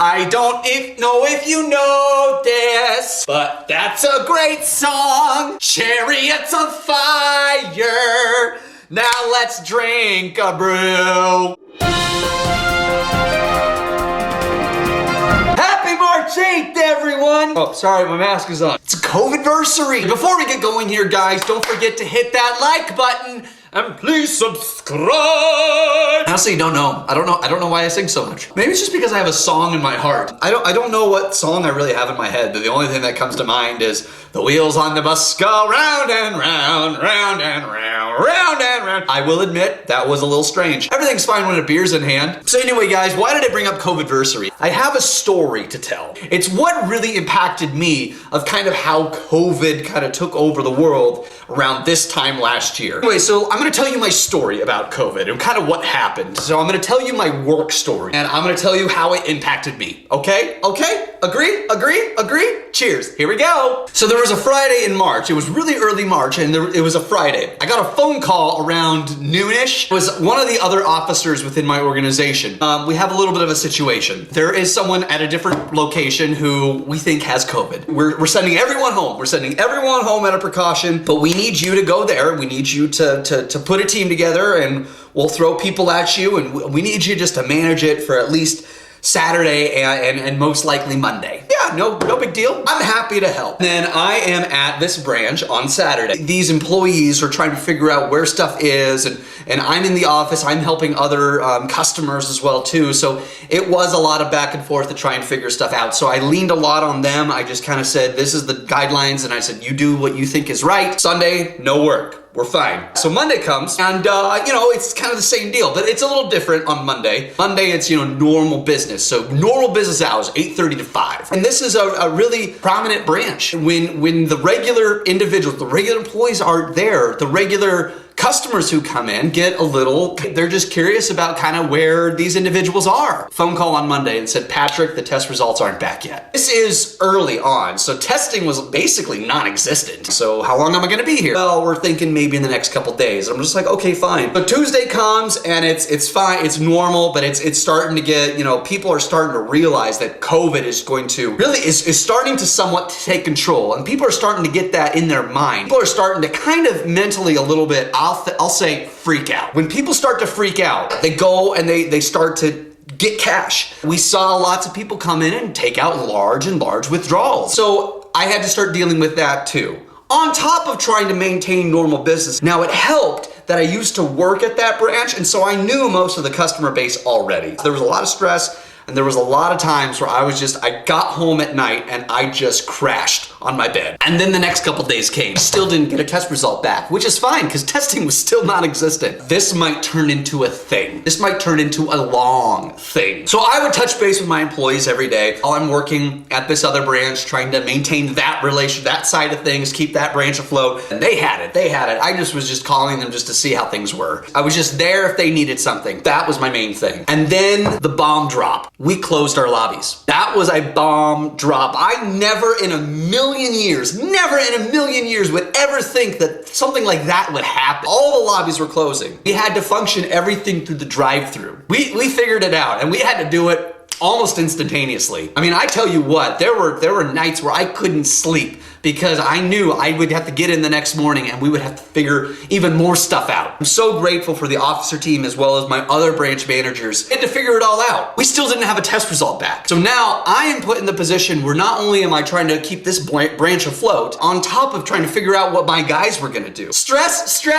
I don't know if you know this, but that's a great song. Chariots on fire. Now let's drink a brew. Happy March 8th, everyone! Oh, sorry, my mask is on. It's a COVIDVERSARY. Before we get going here, guys, don't forget to hit that like button and please subscribe. Honestly, don't know. I don't know why I sing so much. Maybe it's just because I have a song in my heart. I don't know what song I really have in my head, but the only thing that comes to mind is the wheels on the bus go round and round, round and round, round and round. I will admit that was a little strange. Everything's fine when a beer's in hand. So anyway, guys, why did I bring up COVIDVERSARY? I have a story to tell. It's what really impacted me of kind of how COVID kind of took over the world around this time last year. Anyway, so I'm gonna tell you my story about COVID and kind of what happened. So I'm gonna tell you my work story and I'm gonna tell you how it impacted me. Okay? Okay? Agree? Agree? Agree? Cheers. Here we go. So there was a Friday in March. It was really early March and it was a Friday. I got a phone call around noonish. It was one of the other officers within my organization. We have a little bit of a situation. There is someone at a different location who we think has COVID. We're sending everyone home. We're sending everyone home at a precaution, but we need you to go there. We need you to put a team together and we'll throw people at you and we need you just to manage it for at least Saturday and most likely Monday. Yeah, no big deal. I'm happy to help. Then I am at this branch on Saturday. These employees are trying to figure out where stuff is and I'm in the office. I'm helping other customers as well too. So it was a lot of back and forth to try and figure stuff out. So I leaned a lot on them. I just kind of said, this is the guidelines and I said, you do what you think is right. Sunday, no work. We're fine. So Monday comes and, it's kind of the same deal, but it's a little different on Monday. Monday, it's, normal business. So normal business hours, 8:30 to 5. And this is a really prominent branch. When the regular individuals, the regular employees aren't there, the regular customers who come in get a little, they're just curious about kind of where these individuals are. Phone call on Monday and said, Patrick, the test results aren't back yet. This is early on, so testing was basically non-existent. So how long am I gonna be here? Well, we're thinking maybe in the next couple days. I'm just like, okay, fine. But Tuesday comes and it's fine, it's normal, but it's starting to get, people are starting to realize that COVID is going to, really is starting to somewhat take control. And people are starting to get that in their mind. People are starting to kind of mentally a little bit, I'll say freak out. When people start to freak out, they go and they start to get cash. We saw lots of people come in and take out large withdrawals. So I had to start dealing with that too. On top of trying to maintain normal business. Now it helped that I used to work at that branch and so I knew most of the customer base already. There was a lot of stress and there was a lot of times where I got home at night and I just crashed on my bed. And then the next couple days came. Still didn't get a test result back, which is fine because testing was still non-existent. This might turn into a thing. This might turn into a long thing. So I would touch base with my employees every day while I'm working at this other branch, trying to maintain that relation, that side of things, keep that branch afloat. And they had it. I was just calling them just to see how things were. I was just there if they needed something. That was my main thing. And then the bomb dropped. We closed our lobbies. That was a bomb drop. I never in a million years would ever think that something like that would happen. All the lobbies were closing. We had to function everything through the drive-thru. We figured it out and we had to do it almost instantaneously. I mean, I tell you what, there were nights where I couldn't sleep because I knew I would have to get in the next morning and we would have to figure even more stuff out. I'm so grateful for the officer team as well as my other branch managers. They had to figure it all out. We still didn't have a test result back. So now I am put in the position where not only am I trying to keep this branch afloat, on top of trying to figure out what my guys were gonna do. Stress to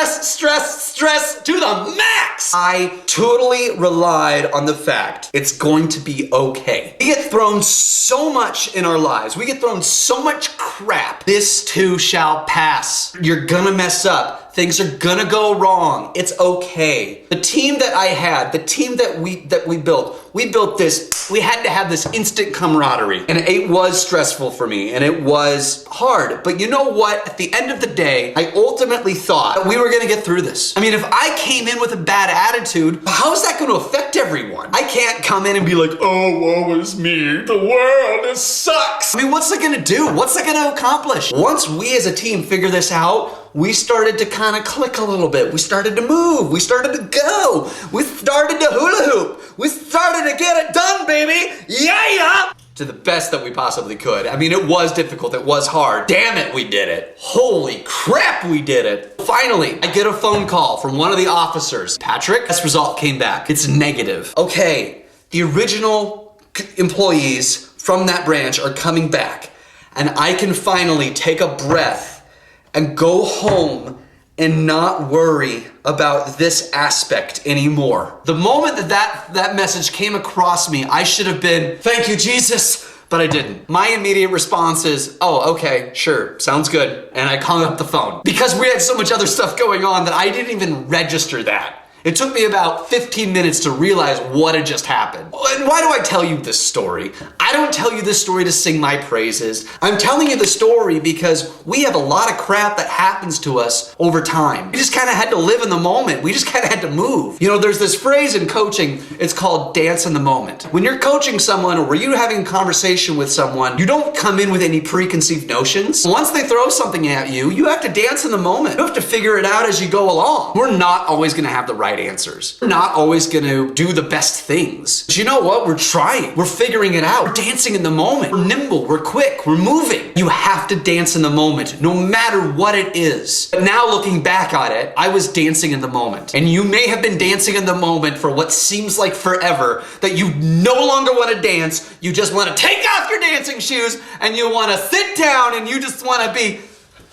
the max! I totally relied on the fact it's going to be okay. We get thrown so much in our lives. We get thrown so much crap. This too shall pass. You're gonna mess up. Things are gonna go wrong. It's okay. The team that I had, the team that we built this, we had to have this instant camaraderie. And it was stressful for me and it was hard. But you know what? At the end of the day, I ultimately thought that we were gonna get through this. I mean, if I came in with a bad attitude, how is that gonna affect everyone? I can't come in and be like, oh, woe is me. The world sucks. I mean, what's it gonna do? What's it gonna accomplish? Once we as a team figure this out, we started to kind of click a little bit. We started to move. We started to go. We started to hula hoop. We started to get it done, baby. Yeah! to the best that we possibly could. I mean, it was difficult, it was hard. Damn it, we did it. Holy crap, we did it. Finally, I get a phone call from one of the officers. Patrick, this result came back. It's negative. Okay, the original employees from that branch are coming back, and I can finally take a breath and go home and not worry about this aspect anymore. The moment that message came across me, I should have been, thank you, Jesus, but I didn't. My immediate response is, oh, okay, sure, sounds good. And I hung up the phone because we had so much other stuff going on that I didn't even register that. It took me about 15 minutes to realize what had just happened. And why do I tell you this story? I don't tell you this story to sing my praises. I'm telling you the story because we have a lot of crap that happens to us over time. We just kind of had to live in the moment. We just kind of had to move. You know, there's this phrase in coaching, it's called dance in the moment. When you're coaching someone or you're having a conversation with someone, you don't come in with any preconceived notions. Once they throw something at you, you have to dance in the moment. You have to figure it out as you go along. We're not always gonna have the right answers. We're not always gonna do the best things. But you know what? We're trying. We're figuring it out. We're dancing in the moment. We're nimble. We're quick. We're moving. You have to dance in the moment, no matter what it is. But now looking back on it, I was dancing in the moment. And you may have been dancing in the moment for what seems like forever, that you no longer want to dance. You just want to take off your dancing shoes and you want to sit down and you just want to be,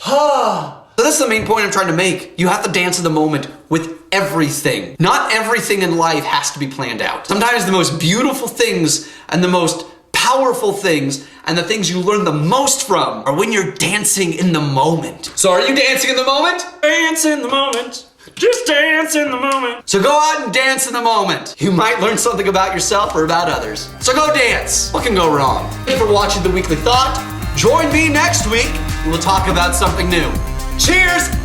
So that's the main point I'm trying to make. You have to dance in the moment with everything. Not everything in life has to be planned out. Sometimes the most beautiful things and the most powerful things and the things you learn the most from are when you're dancing in the moment. So are you dancing in the moment? Dance in the moment. Just dance in the moment. So go out and dance in the moment. You might learn something about yourself or about others. So go dance. What can go wrong? Thank you for watching The Weekly Thought. Join me next week and we'll talk about something new. Cheers!